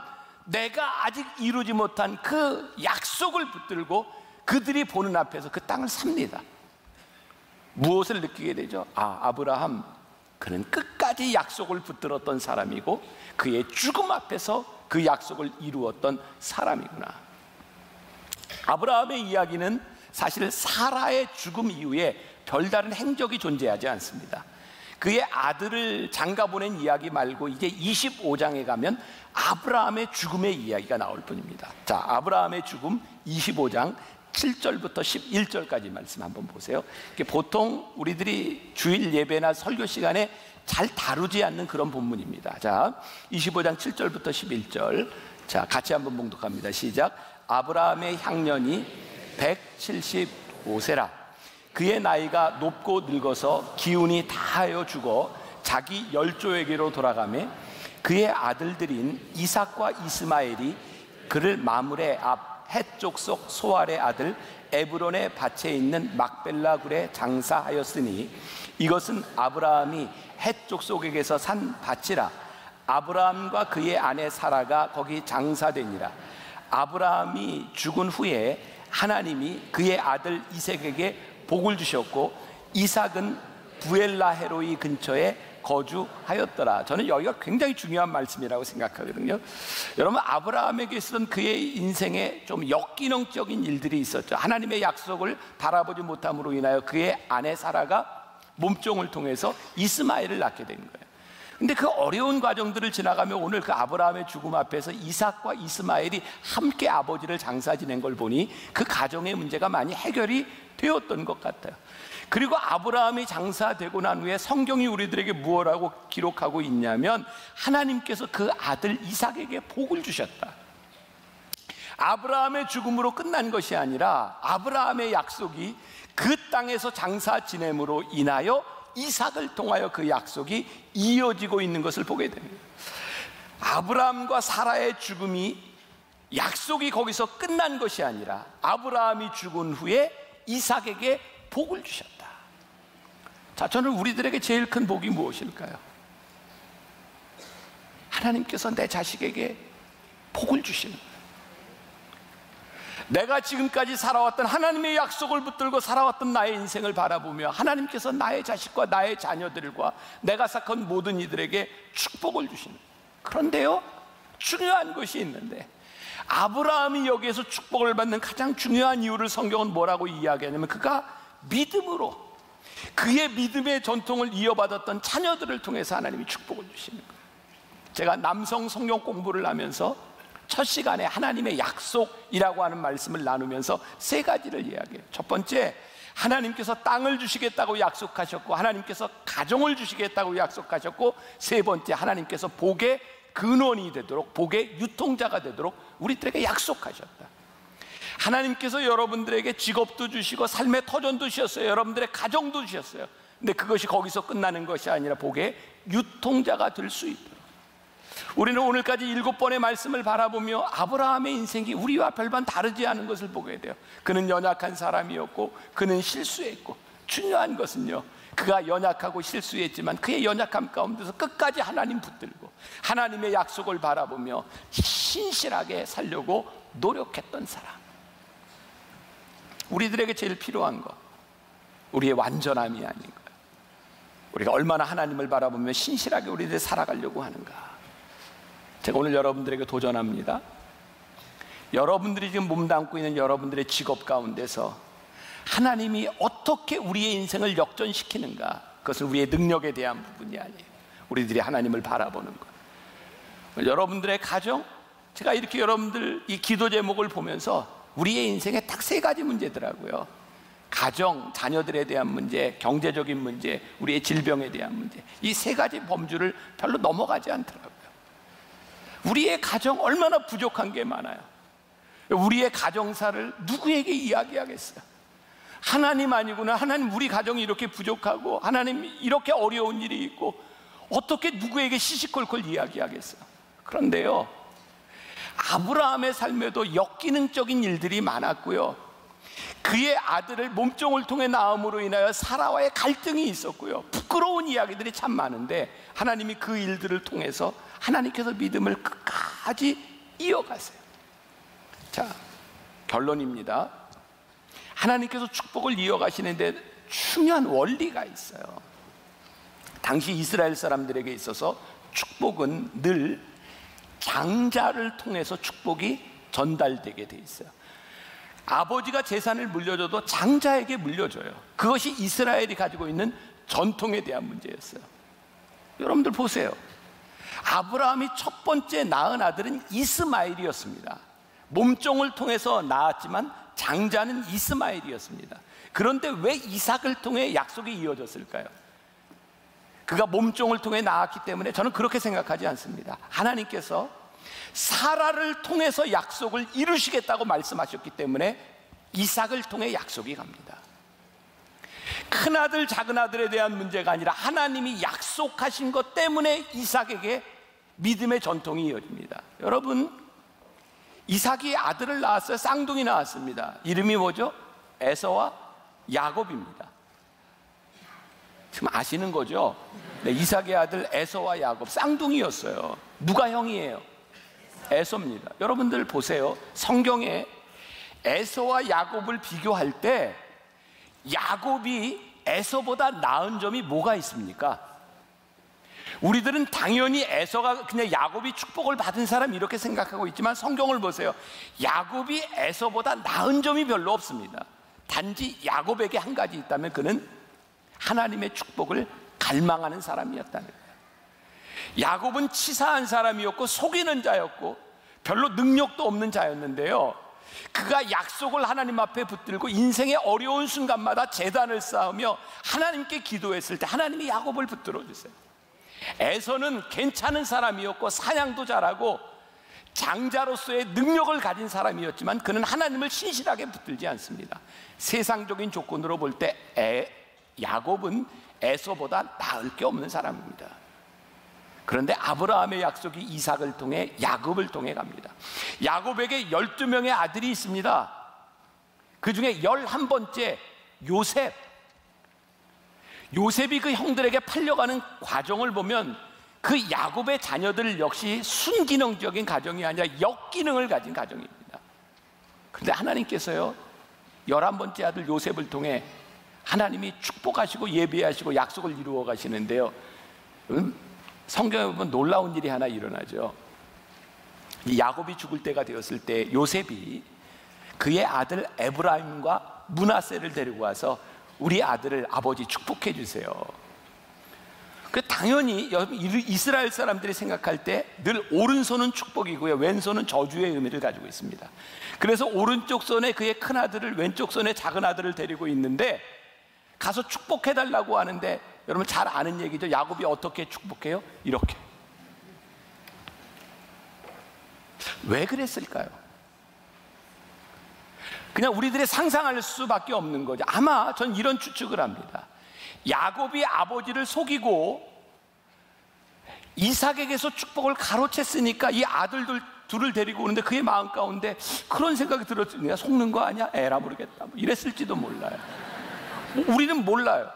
내가 아직 이루지 못한 그 약속을 붙들고 그들이 보는 앞에서 그 땅을 삽니다. 무엇을 느끼게 되죠? 아브라함, 그는 끝까지 끝까지 약속을 붙들었던 사람이고 그의 죽음 앞에서 그 약속을 이루었던 사람이구나. 아브라함의 이야기는 사실 사라의 죽음 이후에 별다른 행적이 존재하지 않습니다. 그의 아들을 장가보낸 이야기 말고 이제 25장에 가면 아브라함의 죽음의 이야기가 나올 뿐입니다. 자, 아브라함의 죽음 25장 7절부터 11절까지 말씀 한번 보세요. 보통 우리들이 주일 예배나 설교 시간에 잘 다루지 않는 그런 본문입니다. 자, 25장 7절부터 11절. 자, 같이 한번 봉독합니다. 시작. 아브라함의 향년이 175세라. 그의 나이가 높고 늙어서 기운이 다하여 죽어 자기 열조에게로 돌아가매 그의 아들들인 이삭과 이스마엘이 그를 마므레 앞 헷 족 소알의 아들 에브론의 밭에 있는 막벨라 굴에 장사하였으니 이것은 아브라함이 헷 족속에게서 산 밭이라. 아브라함과 그의 아내 사라가 거기 장사되니라. 아브라함이 죽은 후에 하나님이 그의 아들 이삭에게 복을 주셨고 이삭은 부엘라헤로이 근처에 거주하였더라. 저는 여기가 굉장히 중요한 말씀이라고 생각하거든요. 여러분, 아브라함에게 있었던 그의 인생에 좀 역기능적인 일들이 있었죠. 하나님의 약속을 바라보지 못함으로 인하여 그의 아내 사라가 몸종을 통해서 이스마엘을 낳게 된 거예요. 근데 그 어려운 과정들을 지나가며 오늘 그 아브라함의 죽음 앞에서 이삭과 이스마엘이 함께 아버지를 장사 지낸 걸 보니 그 가정의 문제가 많이 해결이 되었던 것 같아요. 그리고 아브라함이 장사되고 난 후에 성경이 우리들에게 무엇라고 기록하고 있냐면 하나님께서 그 아들 이삭에게 복을 주셨다. 아브라함의 죽음으로 끝난 것이 아니라 아브라함의 약속이 그 땅에서 장사 지냄으로 인하여 이삭을 통하여 그 약속이 이어지고 있는 것을 보게 됩니다. 아브라함과 사라의 죽음이 약속이 거기서 끝난 것이 아니라 아브라함이 죽은 후에 이삭에게 복을 주셨다. 자, 저는 우리들에게 제일 큰 복이 무엇일까요? 하나님께서 내 자식에게 복을 주시는 거예요. 내가 지금까지 살아왔던 하나님의 약속을 붙들고 살아왔던 나의 인생을 바라보며 하나님께서 나의 자식과 나의 자녀들과 내가 쌓은 모든 이들에게 축복을 주시는 거예요. 그런데요, 중요한 것이 있는데 아브라함이 여기에서 축복을 받는 가장 중요한 이유를 성경은 뭐라고 이야기하냐면 그가 믿음으로 그의 믿음의 전통을 이어받았던 자녀들을 통해서 하나님이 축복을 주시는 거예요. 제가 남성 성경 공부를 하면서 첫 시간에 하나님의 약속이라고 하는 말씀을 나누면서 세 가지를 이야기해요. 첫 번째, 하나님께서 땅을 주시겠다고 약속하셨고 하나님께서 가정을 주시겠다고 약속하셨고 세 번째, 하나님께서 복의 근원이 되도록 복의 유통자가 되도록 우리들에게 약속하셨다. 하나님께서 여러분들에게 직업도 주시고 삶의 터전도 주셨어요. 여러분들의 가정도 주셨어요. 근데 그것이 거기서 끝나는 것이 아니라 복의 유통자가 될 수 있도록. 우리는 오늘까지 7번의 말씀을 바라보며 아브라함의 인생이 우리와 별반 다르지 않은 것을 보게 돼요. 그는 연약한 사람이었고 그는 실수했고 중요한 것은요, 그가 연약하고 실수했지만 그의 연약함 가운데서 끝까지 하나님 붙들고 하나님의 약속을 바라보며 신실하게 살려고 노력했던 사람. 우리들에게 제일 필요한 것, 우리의 완전함이 아닌 거예요. 우리가 얼마나 하나님을 바라보며 신실하게 우리들 살아가려고 하는가. 제가 오늘 여러분들에게 도전합니다. 여러분들이 지금 몸담고 있는 여러분들의 직업 가운데서 하나님이 어떻게 우리의 인생을 역전시키는가, 그것은 우리의 능력에 대한 부분이 아니에요. 우리들이 하나님을 바라보는 것. 여러분들의 가정, 제가 이렇게 여러분들 이 기도 제목을 보면서 우리의 인생에 딱 세 가지 문제더라고요. 가정, 자녀들에 대한 문제, 경제적인 문제, 우리의 질병에 대한 문제. 이 세 가지 범주를 별로 넘어가지 않더라고요. 우리의 가정 얼마나 부족한 게 많아요. 우리의 가정사를 누구에게 이야기하겠어요? 하나님 아니구나, 하나님 우리 가정이 이렇게 부족하고 하나님 이렇게 어려운 일이 있고 어떻게 누구에게 시시콜콜 이야기하겠어요? 그런데요, 아브라함의 삶에도 역기능적인 일들이 많았고요, 그의 아들을 몸종을 통해 낳음으로 인하여 사라와의 갈등이 있었고요, 부끄러운 이야기들이 참 많은데 하나님이 그 일들을 통해서 하나님께서 믿음을 끝까지 이어가세요. 자, 결론입니다. 하나님께서 축복을 이어가시는데 중요한 원리가 있어요. 당시 이스라엘 사람들에게 있어서 축복은 늘 장자를 통해서 축복이 전달되게 돼 있어요. 아버지가 재산을 물려줘도 장자에게 물려줘요. 그것이 이스라엘이 가지고 있는 전통에 대한 문제였어요. 여러분들 보세요. 아브라함이 첫 번째 낳은 아들은 이스마엘이었습니다. 몸종을 통해서 낳았지만 장자는 이스마엘이었습니다. 그런데 왜 이삭을 통해 약속이 이어졌을까요? 그가 몸종을 통해 낳았기 때문에 저는 그렇게 생각하지 않습니다. 하나님께서 사라를 통해서 약속을 이루시겠다고 말씀하셨기 때문에 이삭을 통해 약속이 갑니다. 큰아들 작은아들에 대한 문제가 아니라 하나님이 약속하신 것 때문에 이삭에게 믿음의 전통이 이어집니다. 여러분, 이삭이 아들을 낳았어요. 쌍둥이 낳았습니다. 이름이 뭐죠? 에서와 야곱입니다. 지금 아시는 거죠? 네, 이삭의 아들 에서와 야곱, 쌍둥이였어요. 누가 형이에요? 에서입니다. 여러분들 보세요. 성경에 에서와 야곱을 비교할 때 야곱이 에서보다 나은 점이 뭐가 있습니까? 우리들은 당연히 에서가 그냥 야곱이 축복을 받은 사람 이렇게 생각하고 있지만 성경을 보세요. 야곱이 에서보다 나은 점이 별로 없습니다. 단지 야곱에게 한 가지 있다면 그는 하나님의 축복을 갈망하는 사람이었다는 거예요. 야곱은 치사한 사람이었고 속이는 자였고 별로 능력도 없는 자였는데요, 그가 약속을 하나님 앞에 붙들고 인생의 어려운 순간마다 제단을 쌓으며 하나님께 기도했을 때 하나님이 야곱을 붙들어 주세요. 에서는 괜찮은 사람이었고 사냥도 잘하고 장자로서의 능력을 가진 사람이었지만 그는 하나님을 신실하게 붙들지 않습니다. 세상적인 조건으로 볼 때 야곱은 에서보다 나을 게 없는 사람입니다. 그런데 아브라함의 약속이 이삭을 통해 야곱을 통해 갑니다. 야곱에게 12명의 아들이 있습니다. 그 중에 11번째 요셉. 요셉이 그 형들에게 팔려가는 과정을 보면 그 야곱의 자녀들 역시 순기능적인 가정이 아니라 역기능을 가진 가정입니다. 그런데 하나님께서요 11번째 아들 요셉을 통해 하나님이 축복하시고 예배하시고 약속을 이루어 가시는데요, 성경에 보면 놀라운 일이 하나 일어나죠. 이 야곱이 죽을 때가 되었을 때 요셉이 그의 아들 에브라임과 므낫세를 데리고 와서 우리 아들을 아버지 축복해 주세요. 그 당연히 이스라엘 사람들이 생각할 때 늘 오른손은 축복이고요, 왼손은 저주의 의미를 가지고 있습니다. 그래서 오른쪽 손에 그의 큰 아들을, 왼쪽 손에 작은 아들을 데리고 있는데 가서 축복해 달라고 하는데 여러분 잘 아는 얘기죠. 야곱이 어떻게 축복해요? 이렇게. 왜 그랬을까요? 그냥 우리들이 상상할 수밖에 없는 거죠. 아마 전 이런 추측을 합니다. 야곱이 아버지를 속이고 이삭에게서 축복을 가로챘으니까 이 아들들 둘을 데리고 오는데 그의 마음 가운데 그런 생각이 들었어요. 내가 속는 거 아니야? 에라 모르겠다. 뭐 이랬을지도 몰라요. 우리는 몰라요.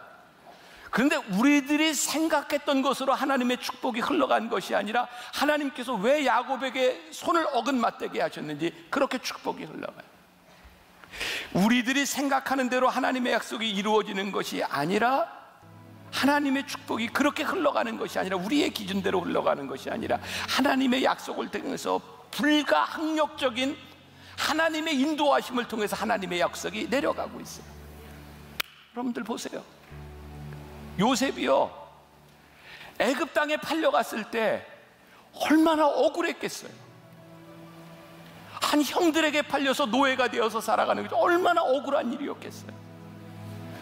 그런데 우리들이 생각했던 것으로 하나님의 축복이 흘러간 것이 아니라 하나님께서 왜 야곱에게 손을 어긋맞대게 하셨는지 그렇게 축복이 흘러가요. 우리들이 생각하는 대로 하나님의 약속이 이루어지는 것이 아니라, 하나님의 축복이 그렇게 흘러가는 것이 아니라, 우리의 기준대로 흘러가는 것이 아니라 하나님의 약속을 통해서 불가항력적인 하나님의 인도하심을 통해서 하나님의 약속이 내려가고 있어요. 여러분들 보세요. 요셉이요 애굽 땅에 팔려갔을 때 얼마나 억울했겠어요. 한 형들에게 팔려서 노예가 되어서 살아가는 것이 얼마나 억울한 일이었겠어요.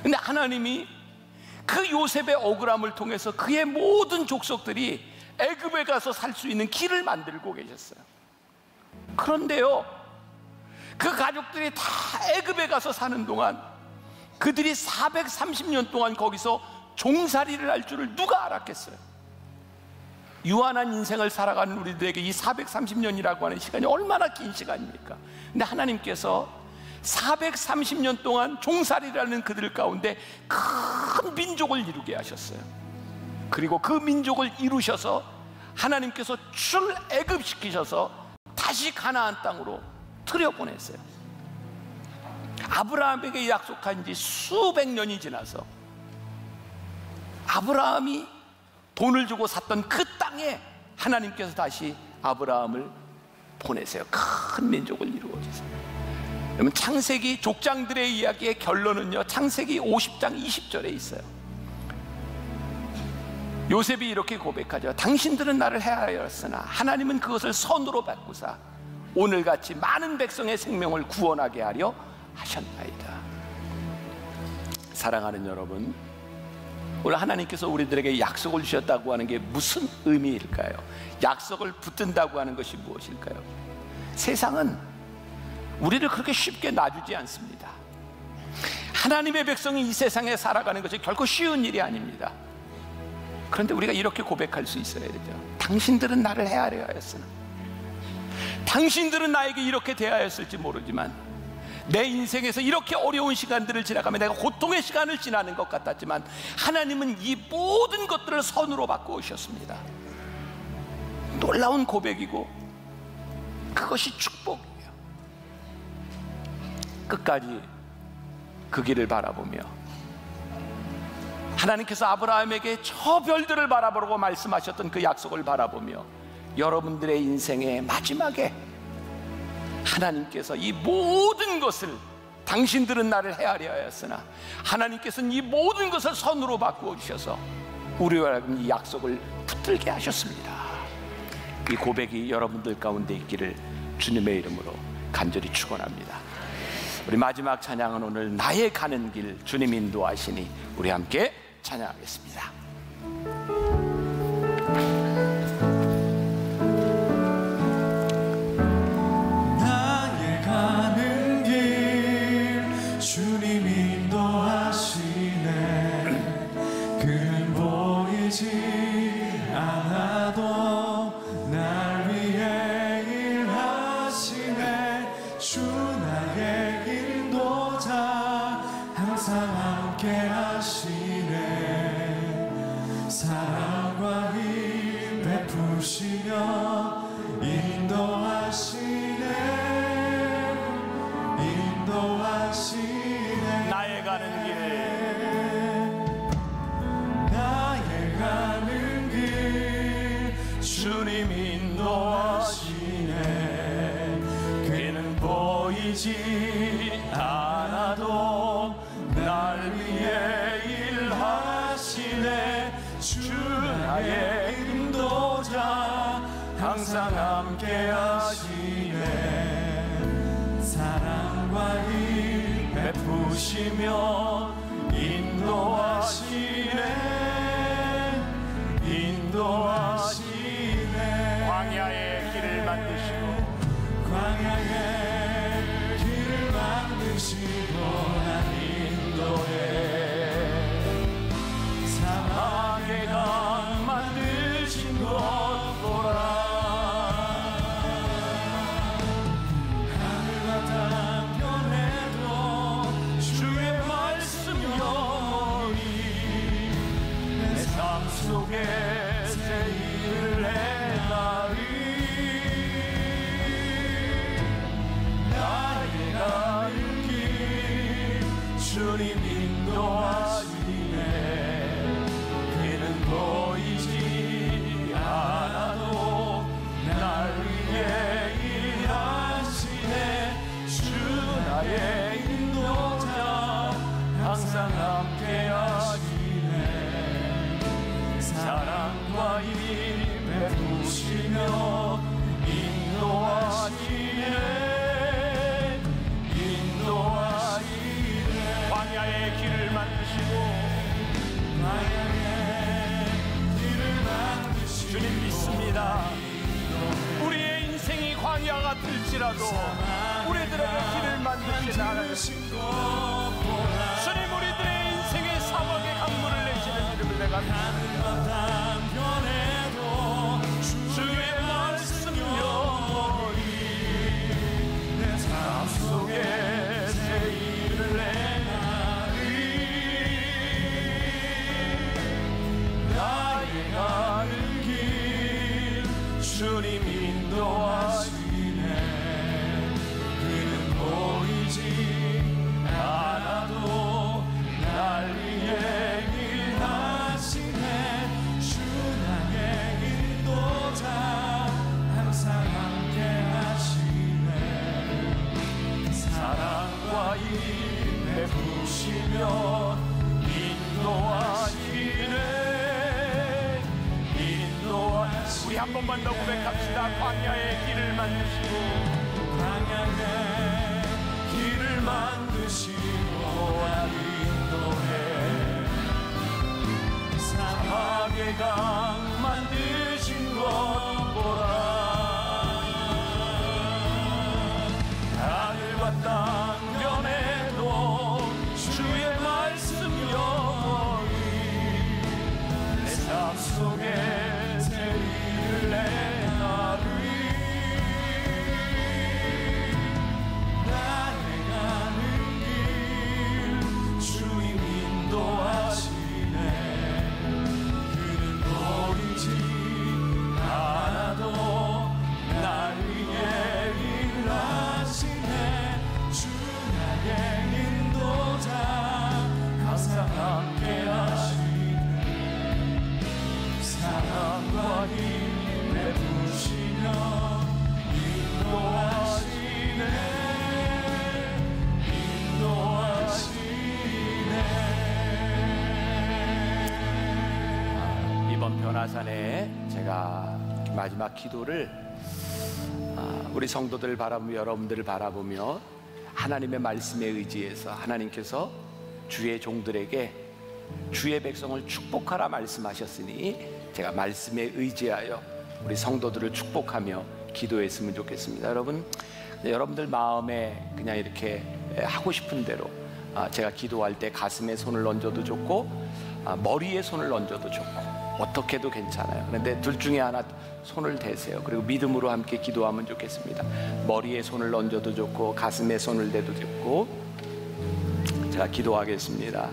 근데 하나님이 그 요셉의 억울함을 통해서 그의 모든 족속들이 애굽에 가서 살 수 있는 길을 만들고 계셨어요. 그런데요 그 가족들이 다 애굽에 가서 사는 동안 그들이 430년 동안 거기서 종살이를 할 줄을 누가 알았겠어요? 유한한 인생을 살아가는 우리들에게 이 430년이라고 하는 시간이 얼마나 긴 시간입니까? 근데 하나님께서 430년 동안 종살이를 하는 그들 가운데 큰 민족을 이루게 하셨어요. 그리고 그 민족을 이루셔서 하나님께서 출애굽시키셔서 다시 가나안 땅으로 들여보냈어요. 아브라함에게 약속한 지 수백 년이 지나서 아브라함이 돈을 주고 샀던 그 땅에 하나님께서 다시 아브라함을 보내세요. 큰 민족을 이루어주세요. 여러분, 창세기 족장들의 이야기의 결론은요, 창세기 50장 20절에 있어요. 요셉이 이렇게 고백하죠. 당신들은 나를 해하였으나 하나님은 그것을 선으로 바꾸사 오늘같이 많은 백성의 생명을 구원하게 하려 하셨나이다. 사랑하는 여러분, 오늘 하나님께서 우리들에게 약속을 주셨다고 하는 게 무슨 의미일까요? 약속을 붙든다고 하는 것이 무엇일까요? 세상은 우리를 그렇게 쉽게 놔주지 않습니다. 하나님의 백성이 이 세상에 살아가는 것이 결코 쉬운 일이 아닙니다. 그런데 우리가 이렇게 고백할 수 있어야 되죠. 당신들은 나를 해하려 하였으나, 당신들은 나에게 이렇게 대하였을지 모르지만, 내 인생에서 이렇게 어려운 시간들을 지나가며 내가 고통의 시간을 지나는 것 같았지만 하나님은 이 모든 것들을 선으로 바꾸셨습니다. 놀라운 고백이고 그것이 축복이에요. 끝까지 그 길을 바라보며 하나님께서 아브라함에게 저 별들을 바라보라고 말씀하셨던 그 약속을 바라보며 여러분들의 인생의 마지막에 하나님께서 이 모든 것을, 당신들은 나를 헤아려 하였으나 하나님께서는 이 모든 것을 선으로 바꾸어 주셔서 우리와 이 약속을 붙들게 하셨습니다. 이 고백이 여러분들 가운데 있기를 주님의 이름으로 간절히 축원합니다. 우리 마지막 찬양은 오늘 나의 가는 길 주님 인도하시니, 우리 함께 찬양하겠습니다. 나의 가는 길 주님 인도하시네. 그는 보이지 않아도 날 위해 일하시네. 주 나의 인도자 항상 함께 하시네. 사랑과 힘 베푸시며 인도하시네. 나의 가는 길, 나의 가는 길 주님 인도하시네. 그는 보이지 않아도 날 위해 일하시네. 주 나의 인도자 항상 함께 하시네. 사랑과 힘 베푸시며 인도하시네. 광야의 길을 만드시고 광야의 길을 만드시고 난 인도해. 사막의 강 만드신 곳 보라. 하늘과 땅 변해도 주의 말씀 영원히 내 삶 속에 새 일을 행하리. 나의 가는 길 주님 인도하시네. 그는 보이지 않아도 날 위해 일하시네. 주 나의 인도자 항상 함께 하시네. 사랑과 힘 베푸시며 인도하시네. 광야의 길을 만드시고 주님 믿습니다. 우리의 인생이 광야 같을지라도 우리들에게 길을 만드신 하나님, 주님 우리들의 인생의 사막의 강물을 내시는 이름을 내가 믿습니다. 주의 말씀 영원히 내 삶 속에 새 일을 행하리. 나의 가는 길 주님 인도하시네. 그는 보이지 않아도 날 위해 일하시네. 주 한 번만 더 고백합시다. 광야의 길을 만드시고 광야의 길을 만드시고 날 인도해 사막의 강 만드신 것 보라 하늘과 땅 변해도 주의 말씀 영원히 내 삶 속에 세리를 내나르리 나의 가는 길 주님 인도하시네 그는 보이지 않아도 날 위해 일하시네 주 나의 인도자 항상 함께 하시네 사랑과 힘에 부시며 인도하시네 이번 변화산에 제가 마지막 기도를 우리 성도들 바라보며 여러분들을 바라보며 하나님의 말씀에 의지해서 하나님께서 주의 종들에게 주의 백성을 축복하라 말씀하셨으니 제가 말씀에 의지하여 우리 성도들을 축복하며 기도했으면 좋겠습니다. 여러분, 여러분들 마음에 그냥 이렇게 하고 싶은 대로 제가 기도할 때 가슴에 손을 얹어도 좋고 머리에 손을 얹어도 좋고 어떻게도 괜찮아요. 그런데 둘 중에 하나 손을 대세요. 그리고 믿음으로 함께 기도하면 좋겠습니다. 머리에 손을 얹어도 좋고 가슴에 손을 대도 좋고. 제가 기도하겠습니다.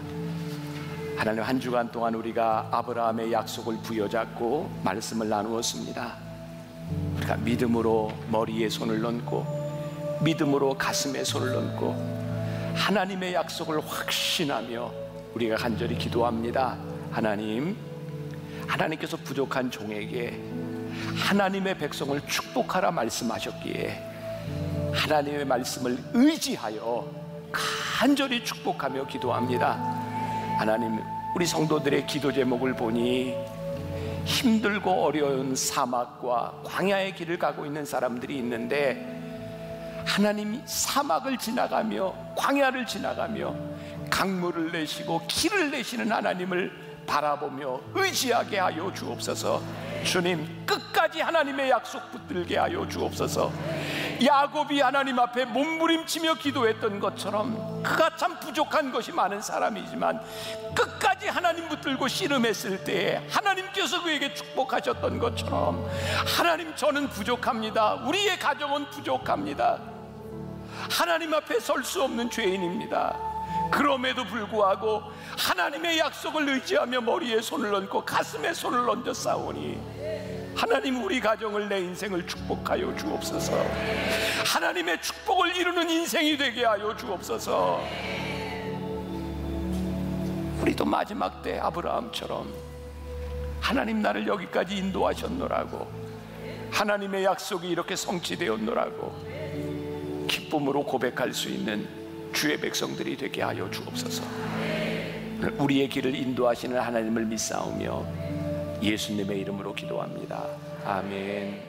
하나님, 한 주간 동안 우리가 아브라함의 약속을 부여잡고 말씀을 나누었습니다. 우리가 믿음으로 머리에 손을 얹고 믿음으로 가슴에 손을 얹고 하나님의 약속을 확신하며 우리가 간절히 기도합니다. 하나님께서 부족한 종에게 하나님의 백성을 축복하라 말씀하셨기에 하나님의 말씀을 의지하여 간절히 축복하며 기도합니다. 하나님, 우리 성도들의 기도 제목을 보니 힘들고 어려운 사막과 광야의 길을 가고 있는 사람들이 있는데 하나님이 사막을 지나가며 광야를 지나가며 강물을 내시고 길을 내시는 하나님을 바라보며 의지하게 하여 주옵소서. 주님, 끝까지 하나님의 약속 붙들게 하여 주옵소서. 야곱이 하나님 앞에 몸부림치며 기도했던 것처럼 그가 참 부족한 것이 많은 사람이지만 끝까지 하나님 붙들고 씨름했을 때에 하나님께서 그에게 축복하셨던 것처럼 하나님, 저는 부족합니다. 우리의 가정은 부족합니다. 하나님 앞에 설 수 없는 죄인입니다. 그럼에도 불구하고 하나님의 약속을 의지하며 머리에 손을 얹고 가슴에 손을 얹어 싸우니 하나님, 우리 가정을, 내 인생을 축복하여 주옵소서. 하나님의 축복을 이루는 인생이 되게 하여 주옵소서. 우리도 마지막 때 아브라함처럼 하나님, 나를 여기까지 인도하셨노라고, 하나님의 약속이 이렇게 성취되었노라고 기쁨으로 고백할 수 있는 주의 백성들이 되게 하여 주옵소서. 우리의 길을 인도하시는 하나님을 믿사오며 예수님의 이름으로 기도합니다. 아멘.